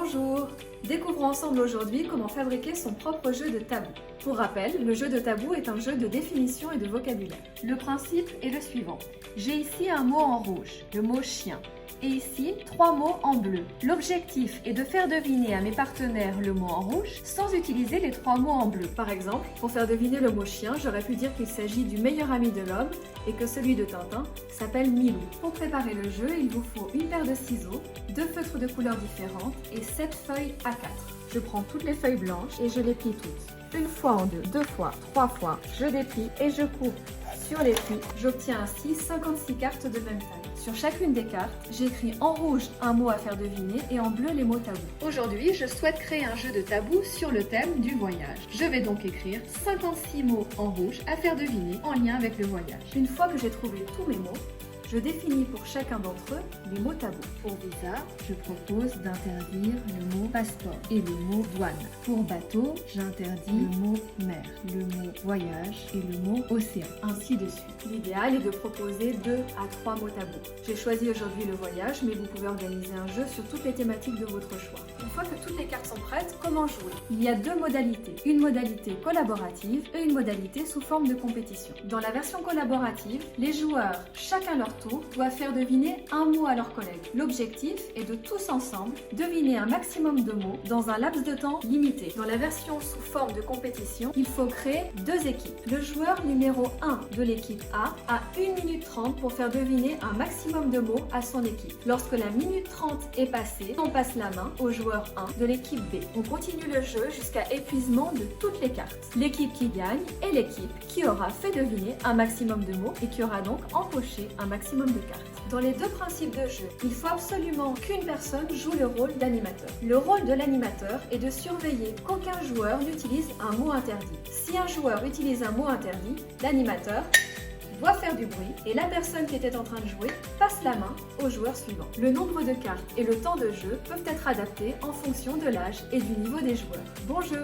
Bonjour! Découvrons ensemble aujourd'hui comment fabriquer son propre jeu de tabou. Pour rappel, le jeu de tabou est un jeu de définition et de vocabulaire. Le principe est le suivant. J'ai ici un mot en rouge, le mot chien, et ici 3 mots en bleu. L'objectif est de faire deviner à mes partenaires le mot en rouge sans utiliser les 3 mots en bleu. Par exemple, pour faire deviner le mot chien, j'aurais pu dire qu'il s'agit du meilleur ami de l'homme et que celui de Tintin s'appelle Milou. Pour préparer le jeu, il vous faut une paire de ciseaux, 2 feutres de couleurs différentes et 7 feuilles A4. Je prends toutes les feuilles blanches et je les plie toutes. Une fois en deux, 2 fois, 3 fois, je déplie et je coupe sur les plis. J'obtiens ainsi 56 cartes de même taille. Sur chacune des cartes, j'écris en rouge un mot à faire deviner et en bleu les mots tabous. Aujourd'hui, je souhaite créer un jeu de tabou sur le thème du voyage. Je vais donc écrire 56 mots en rouge à faire deviner en lien avec le voyage. Une fois que j'ai trouvé tous mes mots, je définis pour chacun d'entre eux les mots tabous. Pour visa, je propose d'interdire le mot passeport et le mot douane. Pour bateau, j'interdis le mot mer, le mot voyage et le mot océan, ainsi de suite. L'idéal est de proposer 2 à 3 mots tabous. J'ai choisi aujourd'hui le voyage, mais vous pouvez organiser un jeu sur toutes les thématiques de votre choix. Une fois que toutes les cartes sont prêtes, comment jouer? Il y a 2 modalités, une modalité collaborative et une modalité sous forme de compétition. Dans la version collaborative, les joueurs, chacun leur tour, doivent faire deviner un mot à leurs collègues. L'objectif est de tous ensemble deviner un maximum de mots dans un laps de temps limité. Dans la version sous forme de compétition, il faut créer 2 équipes. Le joueur numéro 1 de l'équipe A a 1 minute 30 pour faire deviner un maximum de mots à son équipe. Lorsque la minute 30 est passée, on passe la main au joueur 1 de l'équipe B. On continue le jeu jusqu'à épuisement de toutes les cartes. L'équipe qui gagne est l'équipe qui aura fait deviner un maximum de mots et qui aura donc empoché un maximum de cartes. Dans les 2 principes de jeu, il faut absolument qu'une personne joue le rôle d'animateur. Le rôle de l'animateur est de surveiller qu'aucun joueur n'utilise un mot interdit. Si un joueur utilise un mot interdit, l'animateur doit faire du bruit et la personne qui était en train de jouer passe la main au joueur suivant. Le nombre de cartes et le temps de jeu peuvent être adaptés en fonction de l'âge et du niveau des joueurs. Bon jeu!